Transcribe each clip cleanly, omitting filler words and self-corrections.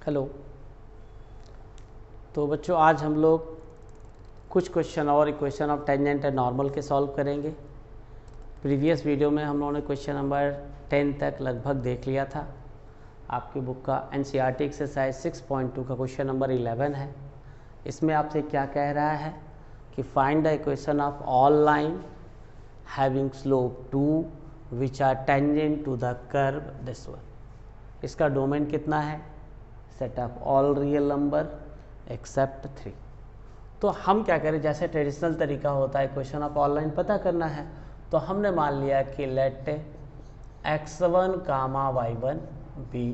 Hello. तो बच्चों आज हम लोग कुछ क्वेश्चन और equation of tangent and normal के सॉल्व करेंगे। प्रीवियस वीडियो में हम लोगों ने क्वेश्चन नंबर 10 तक लगभग देख लिया था। आपकी बुक का एनसीईआरटी एक्सरसाइज 6.2 का क्वेश्चन नंबर 11 है। इसमें आपसे क्या कह रहा है कि find the equation of all line having slope 2 which are tangent to the curve this one. इसका डोमेन कितना है? Set of all real number except 3। तो हम क्या करें, जैसे ट्रेडिशनल तरीका होता है इक्वेशन ऑफ ऑल लाइन पता करना है, तो हमने मान लिया कि let x1 comma y1 be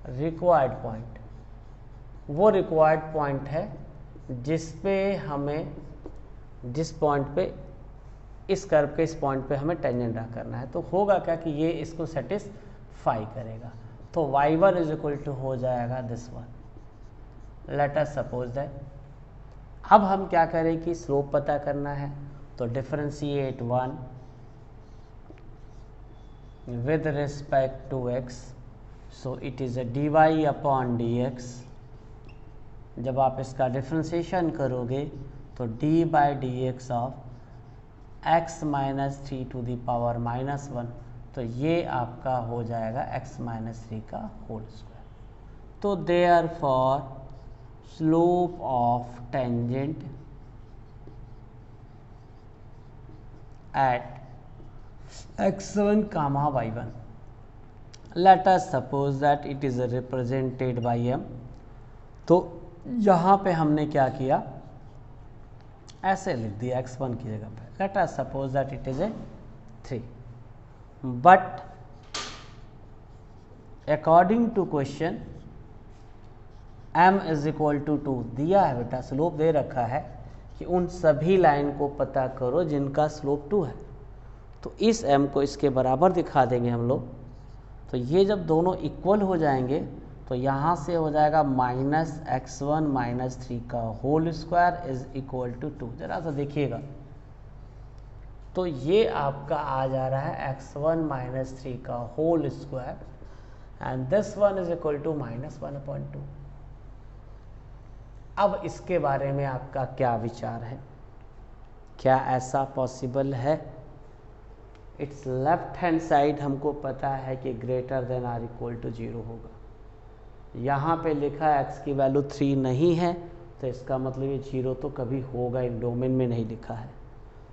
required point. वो रिक्वायर्ड पॉइंट है जिस पे हमें, जिस पॉइंट पे इस कर्व के इस पॉइंट पे हमें टेंजेंट ड्रा करना है। तो होगा क्या कि ये इसको सेटिस्फाई करेगा। तो y1 इज इक्वल टू हो जाएगा this one. Late us suppose that अब हम क्या करें कि स्लोप पता करना है, तो differentiate 1 with respect to x, so it is a dy upon dx। जब आप इसका डिफरेंशिएशन करोगे तो d by D X of x minus 3 to the power minus 1, तो ये आपका हो जाएगा x माइनस 3 का होल स्क्वायर। तो therefore slope of tangent at x1 comma y1, let us suppose that it is represented by m। तो यहाँ पे हमने क्या किया, ऐसे लिख दिया x1 की जगह पे। let us suppose that it is a 3, but according to question m is equal to 2 दिया है बेटा, स्लोप दे रखा है कि उन सभी लाइन को पता करो जिनका स्लोप 2 है। तो इस m को इसके बराबर दिखा देंगे हम लोग। तो ये जब दोनों इक्वल हो जाएंगे तो यहाँ से हो जाएगा माइनस x1 माइनस 3 का whole square is equal to 2। जरा सा देखिएगा, तो ये आपका आ जा रहा है x1 माइनस 3 का whole square and this one is equal to minus 1/2। अब इसके बारे में आपका क्या विचार है? क्या ऐसा पॉसिबल है? इट्स लेफ्ट हैंड साइड हमको पता है कि greater than or equal to 0 होगा। यहाँ पे लिखा है x की वैल्यू 3 नहीं है, तो इसका मतलब ये 0 तो कभी होगा, इन डोमेन में नहीं लिखा है।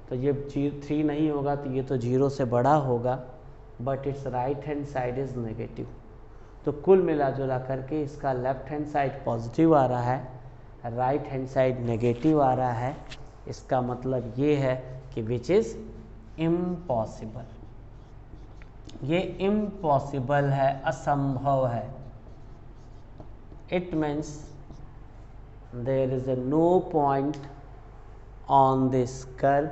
तो ये 3 नहीं होगा तो ये तो 0 से बड़ा होगा, but its right hand side is negative. तो कुल मिला जुला करके इसका लेफ्ट हैंड साइड पॉजिटिव आ रहा है, राइट हैंड साइड नेगेटिव आ रहा है। इसका मतलब ये है कि विच इज़ इम्पॉसिबल। ये इम्पॉसिबल है, असंभव है। It means there is no point on this curve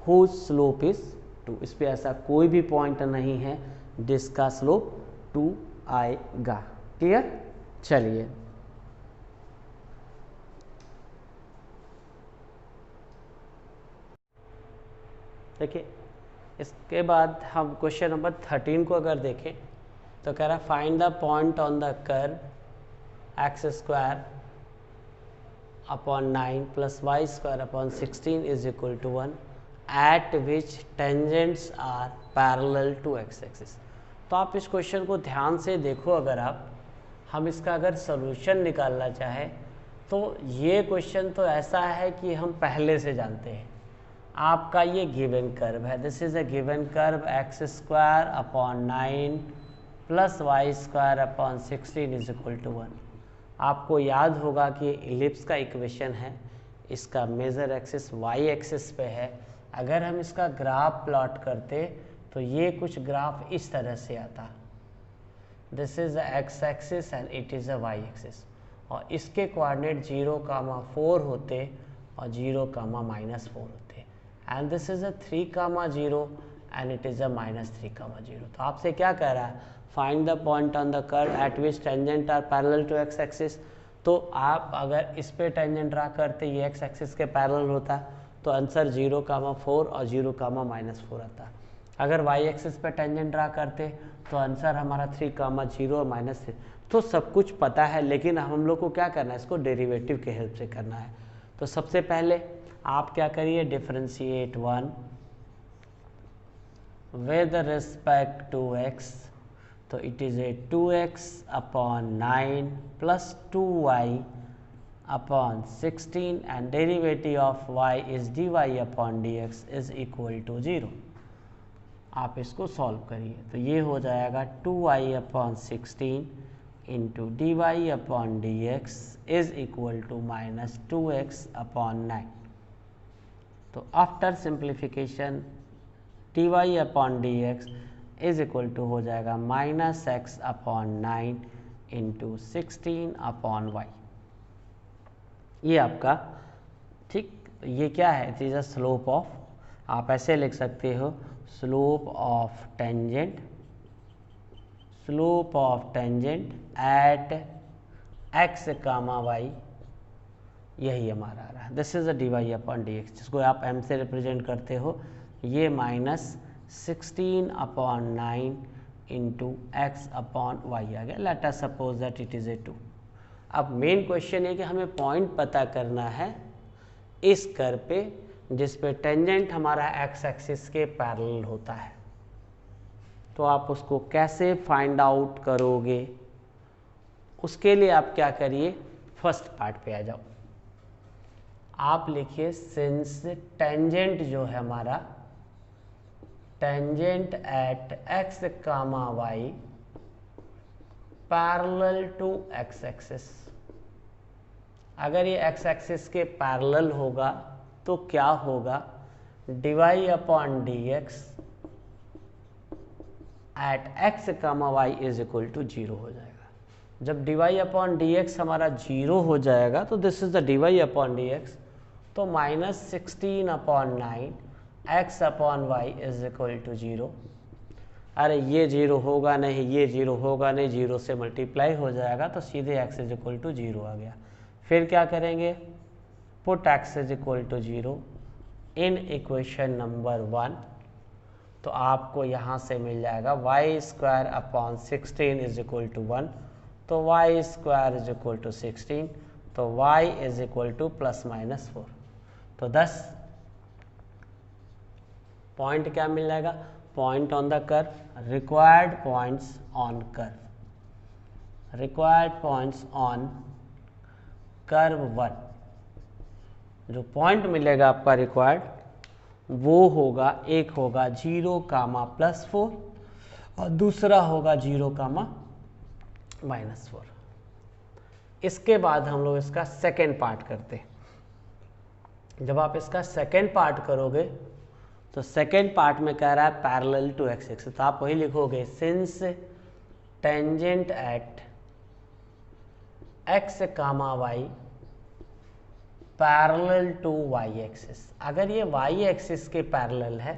whose slope is 2। इस पे ऐसा कोई भी पॉइंट नहीं है जिसका स्लोप 2 आएगा। क्लियर? चलिए देखिए, इसके बाद हम क्वेश्चन नंबर 13 को अगर देखें तो कह रहा है find the point on the curve X square upon 9 plus Y square upon 16 is equal to 1 at which tangents are parallel to X axis. तो आप इस क्वेश्चन को ध्यान से देखो। अगर हम इसका अगर सोल्यूशन निकालना चाहें तो ये क्वेश्चन तो ऐसा है कि हम पहले से जानते हैं। आपका ये गिवन कर्व है, this is a given curve X square upon 9 plus Y square upon 16 is equal to 1। आपको याद होगा कि इलिप्स का इक्वेशन है, इसका मेजर एक्सिस वाई एक्सिस पे है। अगर हम इसका ग्राफ प्लॉट करते तो ये कुछ ग्राफ इस तरह से आता, this is X axis and it is a Y axis, और इसके कोऑर्डिनेट 0,4 होते और 0,-4 होते, and this is a 3,0 and it is a -3,0। तो आपसे क्या कह रहा है, find the point on the curve at which tangent are parallel to X axis. तो आप अगर इस पे टेंजेंट ड्रा करते, ये एक्स एक्सिस के पैरेलल होता, तो आंसर 0,4 और 0,-4 आता। अगर वाई एक्सिस पे टेंजेंट ड्रा करते तो आंसर हमारा 3,0 और -3। तो सब कुछ पता है, लेकिन हम लोग को क्या करना है, इसको डेरिवेटिव के हेल्प से करना है। तो सबसे पहले आप क्या करिए, differentiate 1 with respect to x, तो it is a 2x upon 9 plus 2y upon 16 and derivative of y is dy upon dx is equal to 0। आप इसको सॉल्व करिए तो ये हो जाएगा 2y upon 16 into D Y upon D X is equal to -2x upon 9। तो after simplification D Y upon D X is equal to हो जाएगा -x upon 9 into 16 upon y। ये आपका ठीक, ये क्या है, it is a slope of, आप ऐसे लिख सकते हो slope of tangent, slope of tangent at x comma y, यही हमारा आ रहा है। This is a d Y upon D x, जिसको आप m से रिप्रेजेंट करते हो। ये -16 upon 9 into x upon y आ गया। Let us suppose that it is a 2। अब मेन क्वेश्चन है कि हमें पॉइंट पता करना है इस कर्व पे जिस पे टेंजेंट हमारा एक्स एक्सिस के पैरेलल होता है। तो आप उसको कैसे फाइंड आउट करोगे, उसके लिए आप क्या करिए, फर्स्ट पार्ट पे आ जाओ। आप लिखिए सिंस टेंजेंट जो है हमारा, tangent at x comma Y parallel to X axis. अगर ये एक्स एक्सिस के पैरेलल होगा तो क्या होगा, d Y upon D x at x comma y is equal to 0 हो जाएगा। जब d Y upon D x हमारा 0 हो जाएगा तो this is the d Y upon D x, तो -16 upon 9 x upon y is equal to 0। अरे ये 0 होगा नहीं, ये 0 होगा नहीं, 0 से मल्टीप्लाई हो जाएगा तो सीधे x इज इक्वल टू 0 आ गया। फिर क्या करेंगे, put x is equal to 0 in equation number 1, तो आपको यहाँ से मिल जाएगा y square upon 16 is equal to 1, तो y square is equal to 16, तो y इज इक्वल टू +-4। तो 10 पॉइंट क्या मिल जाएगा, point on the curve, required points on curve, required points on curve 1। जो पॉइंट मिलेगा आपका रिक्वायर्ड वो होगा, एक होगा 0, +4 और दूसरा होगा 0, -4। इसके बाद हम लोग इसका सेकेंड पार्ट करते हैं। जब आप इसका सेकेंड पार्ट करोगे तो सेकेंड पार्ट में कह रहा है पैरेलल टू एक्स एक्सिस, तो आप वही लिखोगे since tangent at x comma Y parallel to y axis. अगर ये वाई एक्सिस के पैरेलल है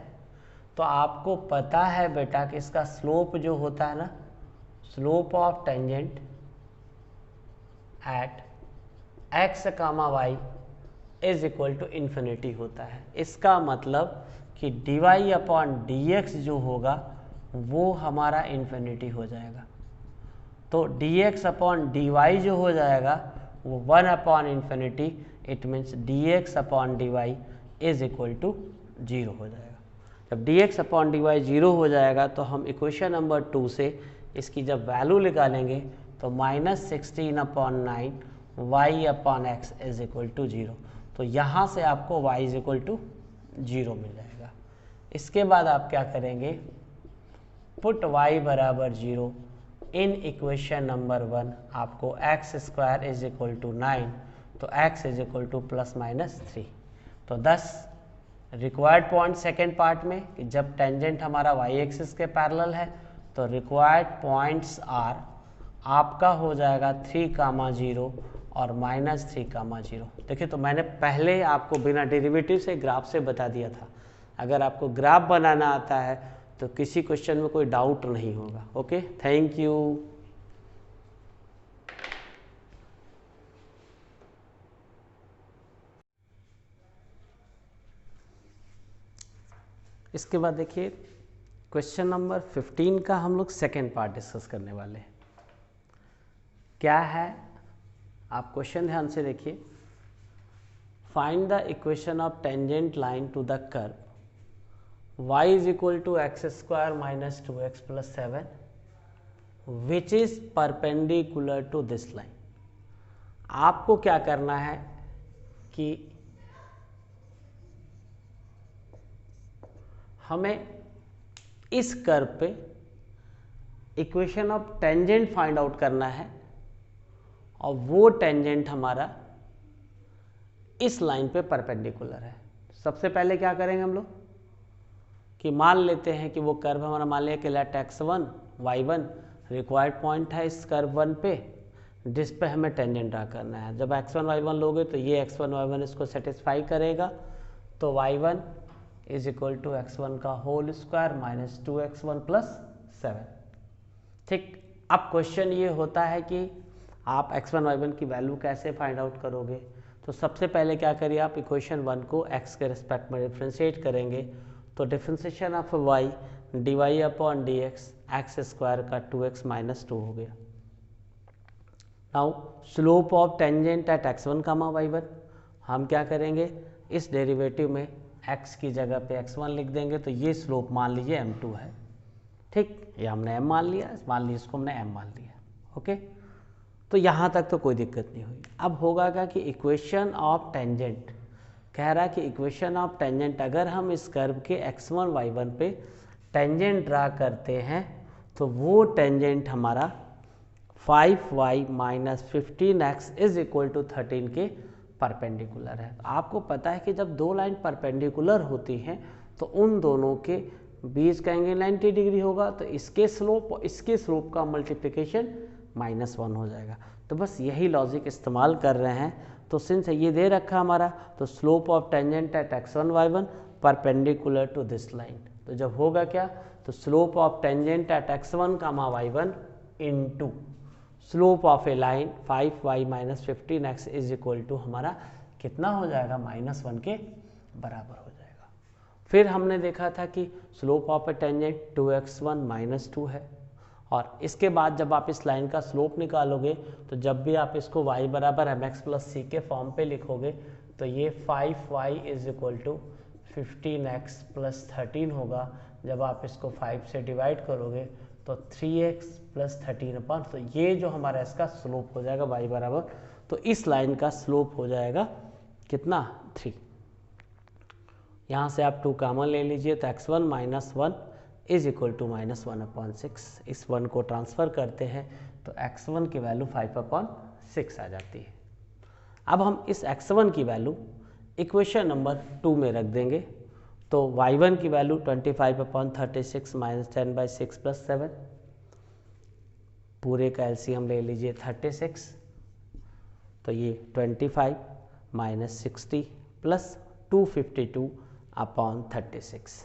तो आपको पता है बेटा कि इसका स्लोप जो होता है ना, slope of tangent at x comma y is equal to infinity होता है। इसका मतलब कि d Y upon D x जो होगा वो हमारा इन्फिनिटी हो जाएगा। तो d x upon d y जो हो जाएगा वो 1 upon infinity, it means d x upon d y is equal to 0 हो जाएगा। जब d x upon d y 0 हो जाएगा तो हम इक्वेशन नंबर 2 से इसकी जब वैल्यू निकालेंगे तो -16 upon 9 y upon x is equal to 0। तो यहाँ से आपको y इज इक्वल टू 0 मिल जाएगा। इसके बाद आप क्या करेंगे, पुट y बराबर 0 इन इक्वेशन नंबर 1, आपको x square is equal to 9, तो x इज इक्वल टू +-3। तो 10 रिक्वायर्ड पॉइंट सेकेंड पार्ट में कि जब टेंजेंट हमारा y एक्सिस के पैरेलल है तो रिक्वायर्ड पॉइंट्स आर आपका हो जाएगा 3,0 और -3,0। देखिए तो मैंने पहले आपको बिना डेरिवेटिव से ग्राफ से बता दिया था। अगर आपको ग्राफ बनाना आता है तो किसी क्वेश्चन में कोई डाउट नहीं होगा। Okay, thank you. इसके बाद देखिए क्वेश्चन नंबर 15 का हम लोग सेकेंड पार्ट डिस्कस करने वाले हैं। क्या है, आप क्वेश्चन ध्यान से देखिए। Find the equation of tangent line to the curve y is equal to x square minus 2x plus 7 which is perpendicular to this line. आपको क्या करना है कि हमें इस कर्व पे equation of tangent find out करना है और वो टेंजेंट हमारा इस लाइन पे परपेंडिकुलर है। सबसे पहले क्या करेंगे हम लोग कि मान लेते हैं कि वो कर्व हमारा मान लिया कि let x1 y1 required point है इस कर्व 1 पे, जिस पे हमें टेंजेंट ड्रा करना है। जब x1 y1 लोगे तो ये x1 y1 इसको सेटिस्फाई करेगा, तो y1 is equal to x1 का whole square minus 2x1 plus 7। ठीक, अब क्वेश्चन ये होता है कि आप x1 y1 की वैल्यू कैसे फाइंड आउट करोगे। तो सबसे पहले क्या करिए, आप इक्वेशन 1 को x के रिस्पेक्ट में डिफ्रेंशिएट करेंगे, तो differentiation of y dy upon dx x square का 2x माइनस 2 हो गया। Now slope of tangent at x1 comma y1, हम क्या करेंगे इस डेरिवेटिव में x की जगह पे x1 लिख देंगे, तो ये स्लोप मान लीजिए m2 है। ठीक, ये हमने m मान लिया, मान लीजिए इसको हमने m मान लिया। ओके, तो यहाँ तक तो कोई दिक्कत नहीं हुई। अब होगा क्या कि इक्वेशन ऑफ टेंजेंट कह रहा है कि इक्वेशन ऑफ टेंजेंट अगर हम इस कर्व के x1 y1 पे टेंजेंट ड्रा करते हैं तो वो टेंजेंट हमारा 5y minus 15x is equal to 13 के परपेंडिकुलर है। आपको पता है कि जब दो लाइन परपेंडिकुलर होती हैं तो उन दोनों के बीच का एंगल 90 डिग्री होगा, तो इसके स्लोप और इसके स्लोप का मल्टीप्लिकेशन -1 हो जाएगा। तो बस यही लॉजिक इस्तेमाल कर रहे हैं। तो सिंस ये दे रखा हमारा, तो slope of tangent at x1 y1 perpendicular to this line, तो जब होगा क्या, तो slope of tangent at x1 comma y1 into slope of a line 5y minus 15x is equal to हमारा कितना हो जाएगा, -1 के बराबर हो जाएगा। फिर हमने देखा था कि slope of A tangent 2x1 minus 2 है, और इसके बाद जब आप इस लाइन का स्लोप निकालोगे तो जब भी आप इसको y बराबर mx प्लस c के फॉर्म पे लिखोगे तो ये 5y is equal to 15x plus 13 होगा। जब आप इसको 5 से डिवाइड करोगे तो 3x प्लस 13 अपॉन, तो ये जो हमारा इसका स्लोप हो जाएगा y बराबर, तो इस लाइन का स्लोप हो जाएगा कितना, 3। यहाँ से आप 2 कॉमन ले लीजिए, तो x1 minus 1 is equal to -1/6। इस 1 को ट्रांसफ़र करते हैं तो x1 की वैल्यू 5/6 आ जाती है। अब हम इस x1 की वैल्यू इक्वेशन नंबर 2 में रख देंगे, तो y1 की वैल्यू 25/36 माइनस 10/6 प्लस 7, पूरे का एलसीएम ले लीजिए 36, तो ये 25 minus 60 plus 252 upon 36,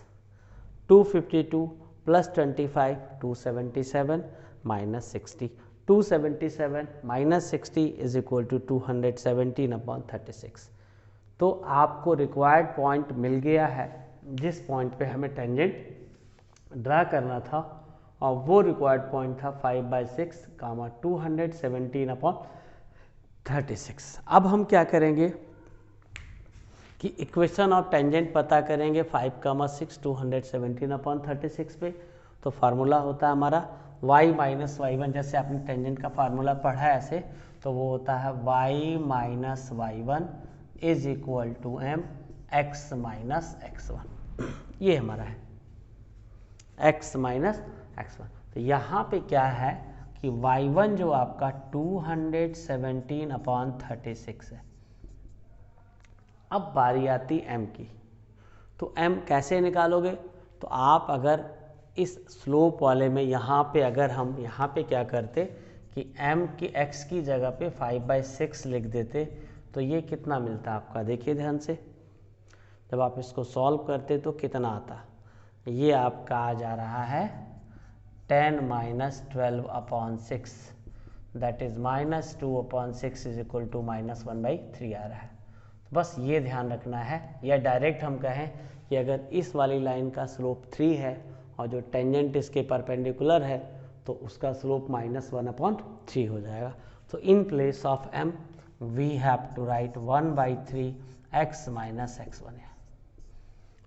252 plus 25 277 minus 60, 277 minus 60 is equal to 217 upon 36। तो आपको रिक्वायर्ड पॉइंट मिल गया है जिस पॉइंट पे हमें टेंजेंट ड्रा करना था, और वो रिक्वायर्ड पॉइंट था 5/6 कामा 217 अपॉन 36। अब हम क्या करेंगे कि इक्वेशन ऑफ टेंजेंट पता करेंगे 5, 6 217 अपॉन 36 पे। तो फार्मूला होता है हमारा y माइनस y1, जैसे आपने टेंजेंट का फार्मूला पढ़ा है ऐसे, तो वो होता है y minus y1 is equal to m x minus x1। ये हमारा है x माइनस x1। तो यहाँ पे क्या है कि y1 जो आपका 217 अपॉन 36 है। अब बारी आती m की, तो m कैसे निकालोगे, तो आप अगर इस स्लोप वाले में यहाँ पे अगर हम यहाँ पे क्या करते कि m की x की जगह पे 5/6 लिख देते, तो ये कितना मिलता आपका, देखिए ध्यान से, जब आप इसको सॉल्व करते तो कितना आता, ये आपका आ जा रहा है 10 minus 12 upon 6, that is -2 upon 6 is equal to -1/3 आ रहा है। बस ये ध्यान रखना है, या डायरेक्ट हम कहें कि अगर इस वाली लाइन का स्लोप 3 है और जो टेंजेंट इसके परपेंडिकुलर है तो उसका स्लोप -1/3 हो जाएगा। तो in place of m we have to write 1/3 x minus x1 है।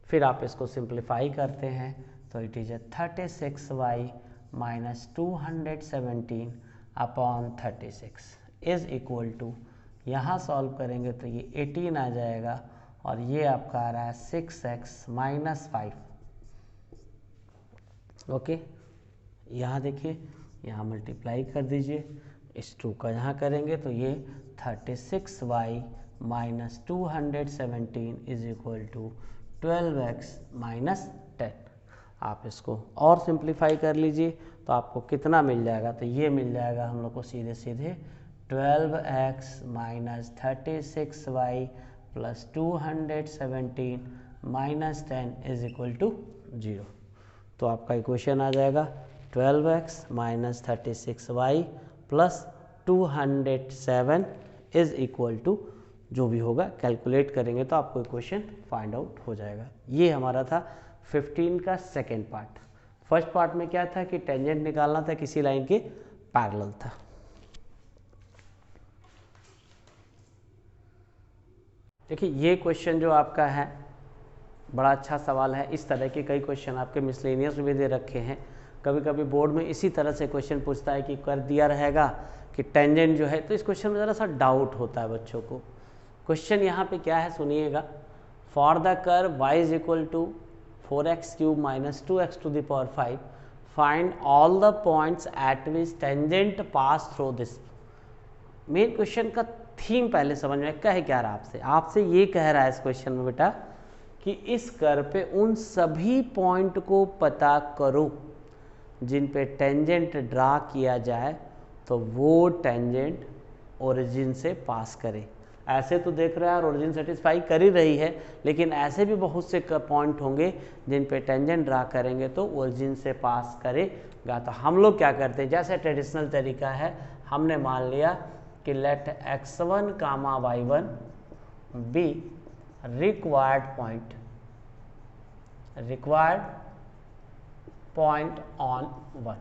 फिर आप इसको सिंप्लीफाई करते हैं तो it is 36y minus 217 upon 36 is equal to, यहाँ सॉल्व करेंगे तो ये 18 आ जाएगा और ये आपका आ रहा है 6x माइनस 5। ओके, यहाँ देखिए, यहाँ मल्टीप्लाई कर दीजिए, इस 2 का यहाँ करेंगे तो ये 36y minus 217 is equal to 12x minus 10। आप इसको और सिंप्लीफाई कर लीजिए तो आपको कितना मिल जाएगा, तो ये मिल जाएगा हम लोग को सीधे सीधे 12x minus 36y plus 217 minus 10 is equal to 0। तो आपका इक्वेशन आ जाएगा 12x minus 36y plus 207 is equal to, जो भी होगा कैलकुलेट करेंगे तो आपको इक्वेशन फाइंड आउट हो जाएगा। ये हमारा था 15 का सेकेंड पार्ट। फर्स्ट पार्ट में क्या था कि टेंजेंट निकालना था, किसी लाइन के पैरेलल था। देखिए ये क्वेश्चन जो आपका है बड़ा अच्छा सवाल है। इस तरह के कई क्वेश्चन आपके मिसलेनियस में भी दे रखे हैं। कभी कभी बोर्ड में इसी तरह से क्वेश्चन पूछता है कि कर दिया रहेगा कि टेंजेंट जो है, तो इस क्वेश्चन में ज़रा सा डाउट होता है बच्चों को। क्वेश्चन यहाँ पे क्या है सुनिएगा, for the curve y is equal to 4x³ minus 2x to the power 5 find all the points at which tangent pass through this. Main question का थीम पहले समझ में कह क्या रहा है आपसे ये कह रहा है इस क्वेश्चन में बेटा कि इस कर्व पे उन सभी पॉइंट को पता करो जिन पे टेंजेंट ड्रा किया जाए तो वो टेंजेंट ओरिजिन से पास करे। ऐसे तो देख रहा है और ओरिजिन सेटिस्फाई कर ही रही है, लेकिन ऐसे भी बहुत से पॉइंट होंगे जिन पे टेंजेंट ड्रा करेंगे तो ओरिजिन से पास करेगा। तो हम लोग क्या करते हैं, जैसे ट्रेडिशनल तरीका है, हमने मान लिया कि let x1 comma y1 be required point on 1,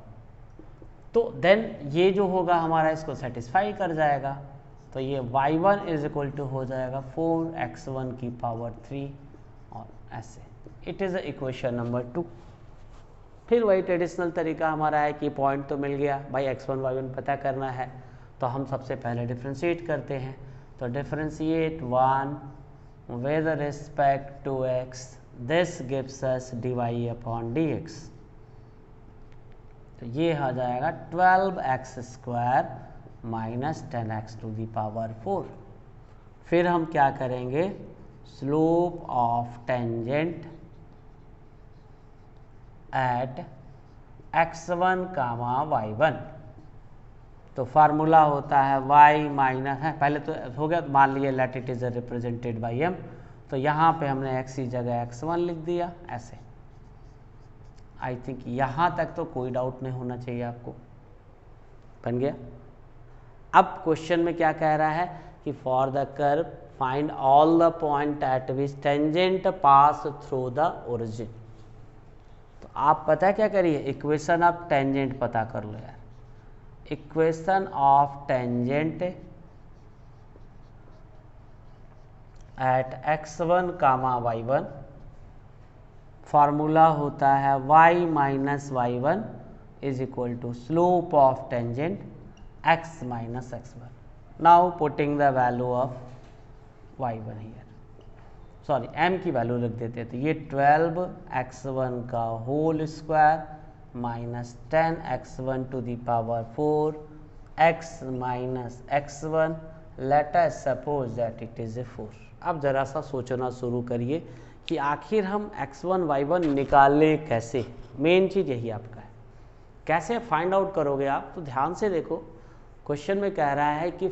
तो देन ये जो होगा हमारा इसको सेटिस्फाई कर जाएगा। तो ये y1 इज इक्वल टू हो जाएगा 4x1 की पावर 3 और ऐसे। It is equation number 2। फिर वही ट्रेडिशनल तरीका हमारा है कि पॉइंट तो मिल गया भाई, x1 y1 पता करना है तो हम सबसे पहले डिफ्रेंशिएट करते हैं। तो differentiate 1 with respect to x, this gives us dy upon dx। तो ये आ जाएगा 12x² minus 10x to the power 4। फिर हम क्या करेंगे, slope of tangent at x1 comma y1। तो फार्मूला होता है y माइनस है, पहले तो हो गया, मान लिया let it is represented by m, तो यहाँ पे हमने x की जगह x1 लिख दिया ऐसे। आई थिंक यहाँ तक तो कोई डाउट नहीं होना चाहिए आपको, बन गया। अब क्वेश्चन में क्या कह रहा है कि for the curve find all the point eight which tangent pass through the origin. तो आप पता है क्या करिए, इक्वेशन ऑफ टेंजेंट पता कर लो यार। Equation of tangent at x1 comma y1, formula होता है y minus y1 is equal to slope of tangent x minus x1। Now putting the value of y1 here, sorry m की value लिख देते हैं। तो ये 12x1 का whole square minus 10x1 to the power 4 x minus x1, let us suppose that it is a 4। अब जरा सा सोचना शुरू करिए कि आखिर हम x1 y1 निकालें कैसे। मेन चीज़ यही आपका है, कैसे फाइंड आउट करोगे आप। तो ध्यान से देखो, क्वेश्चन में कह रहा है कि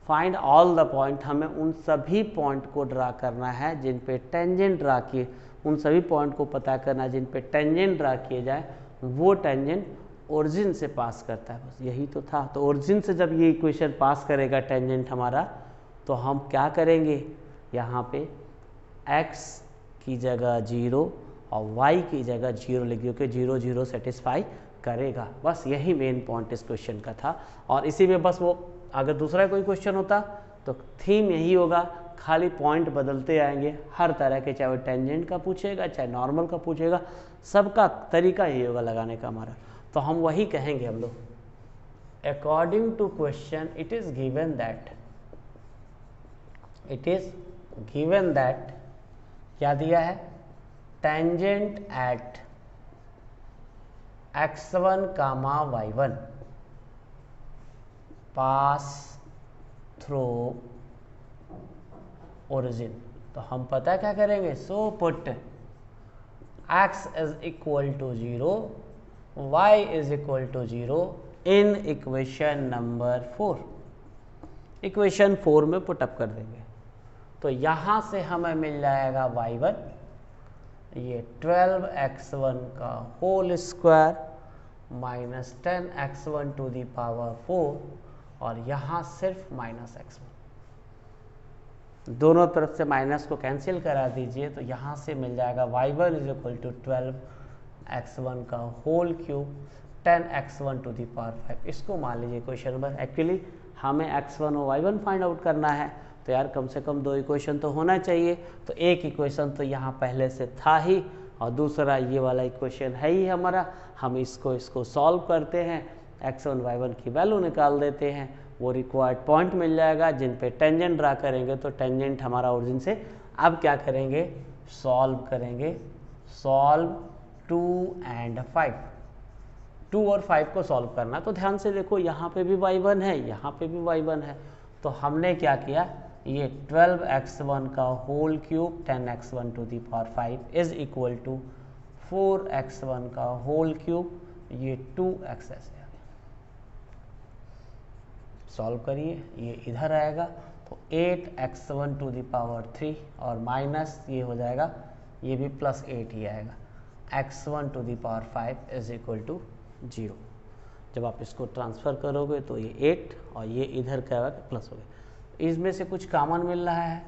फाइंड ऑल द पॉइंट, हमें उन सभी पॉइंट को ड्रा करना है जिन पे टेंजेंट ड्रा किए, उन सभी पॉइंट को पता करना है जिन पे टेंजेंट ड्रा किए जाए, वो टेंजेंट ओरिजिन से पास करता है। बस यही तो था। तो ओरिजिन से जब ये इक्वेशन पास करेगा टेंजेंट हमारा, तो हम क्या करेंगे, यहाँ पे x की जगह 0 और y की जगह 0 लिख दियो कि 0 0 सेटिस्फाई करेगा। बस यही मेन पॉइंट इस क्वेश्चन का था। और इसी में बस वो अगर दूसरा कोई क्वेश्चन होता तो थीम यही होगा, खाली पॉइंट बदलते आएंगे हर तरह के, चाहे वो टेंजेंट का पूछेगा चाहे नॉर्मल का पूछेगा, सबका तरीका यही होगा लगाने का हमारा। तो हम वही कहेंगे हम लोग, according to question it is given that क्या दिया है, tangent at x1, y1 pass through origin. तो हम पता क्या करेंगे, so put x is equal to 0, y is equal to 0 in equation number 4। Equation 4 में पुटअप कर देंगे। तो यहाँ से हमें मिल जाएगा y1, ये 12x1 का whole square minus 10x1 to the power 4, और यहाँ सिर्फ माइनस x1, दोनों तरफ से माइनस को कैंसिल करा दीजिए। तो यहाँ से मिल जाएगा y1 is equal to 12x1 का whole cube 10x1 to the power 5। इसको मान लीजिए क्वेश्चन नंबर। एक्चुअली हमें x1 और y1 फाइंड आउट करना है, तो यार कम से कम 2 इक्वेशन तो होना चाहिए। तो एक इक्वेशन तो यहाँ पहले से था ही, और दूसरा ये वाला इक्वेशन है ही हमारा। हम इसको सॉल्व करते हैं, x1 y1 की वैल्यू निकाल देते हैं, वो रिक्वायर्ड पॉइंट मिल जाएगा जिन पे टेंजेंट ड्रा करेंगे। तो टेंजेंट हमारा ओरिजिन से, अब क्या करेंगे, सॉल्व करेंगे। सॉल्व 2 and 5, 2 और 5 को सॉल्व करना। तो ध्यान से देखो, यहाँ पे भी y1 है, यहाँ पे भी y1 है। तो हमने क्या किया, ये 12x1 का whole cube 10x1 to the power 5 is equal to 4x1 का होल क्यूब, ये 2x ऐसे आ गया। सॉल्व करिए, ये इधर आएगा तो 8x1 टू दी पावर 3 और माइनस ये हो जाएगा, ये भी प्लस 8 ही आएगा। x1 to the power 5 is equal to 0। जब आप इसको ट्रांसफ़र करोगे तो ये 8 और ये इधर क्या होगा, प्लस हो गया। इसमें से कुछ कॉमन मिल रहा है,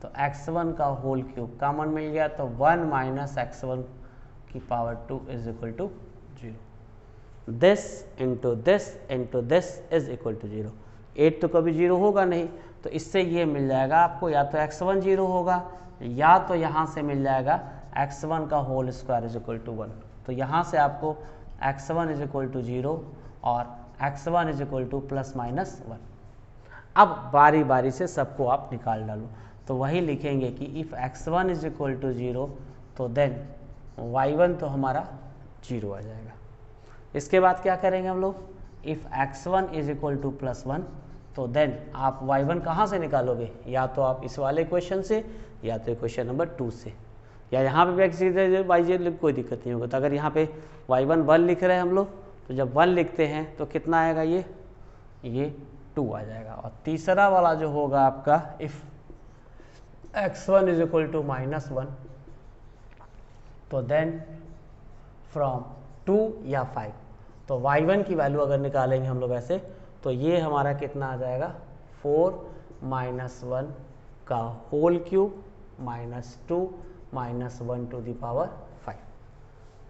तो x1 का होल क्यूब कॉमन मिल गया, तो 1 माइनस x1 की power 2 is equal to 0। This into this is equal to 0। 8 तो कभी 0 होगा नहीं, तो इससे ये मिल जाएगा आपको, या तो x1 0 होगा, या तो यहाँ से मिल जाएगा x1 का whole square is equal to 1। तो यहाँ से आपको x1 इज इक्वल टू 0 और x1 is equal two plus minus 1। अब बारी बारी से सबको आप निकाल डालो। तो वही लिखेंगे कि if x1 is equal to 0, तो देन y1 तो हमारा 0 आ जाएगा। इसके बाद क्या करेंगे हम लोग, if x1 is equal two plus 1, तो देन आप y1 कहाँ से निकालोगे, या तो आप इस वाले क्वेश्चन से, या तो क्वेश्चन नंबर 2 से, या यहाँ पे भी y0 कोई दिक्कत नहीं होगा। तो अगर यहाँ पे y1 1 लिख रहे हैं हम लोग, तो जब 1 लिखते हैं तो कितना आएगा, ये 2 आ जाएगा। और तीसरा वाला जो होगा आपका, if x1 is equal to minus 1, तो देन फ्रॉम 2 या 5, तो y1 की वैल्यू अगर निकालेंगे हम लोग ऐसे, तो ये हमारा कितना आ जाएगा, 4 माइनस 1 का whole cube minus 2 minus 1 to the power 5।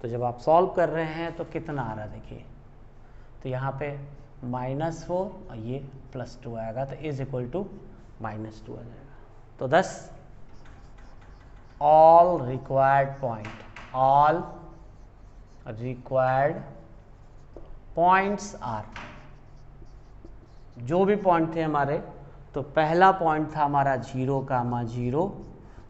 तो जब आप सॉल्व कर रहे हैं तो कितना आ रहा है देखिए, तो यहाँ पे -4 और ये +2 आएगा, तो इज इक्वल टू -2 आ जाएगा। तो thus all required points are, जो भी पॉइंट थे हमारे, तो पहला पॉइंट था हमारा 0,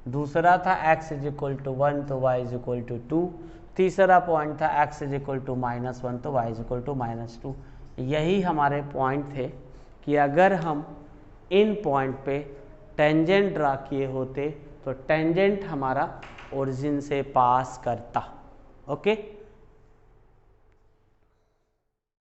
दूसरा था x इज इक्वल टू 1 तो y इज इक्वल टू 2, तीसरा पॉइंट था x इज इक्वल टू -1 तो y इज इक्वल टू -2। यही हमारे पॉइंट थे कि अगर हम इन पॉइंट पे टेंजेंट ड्रा किए होते तो टेंजेंट हमारा ओरिजिन से पास करता। ओके।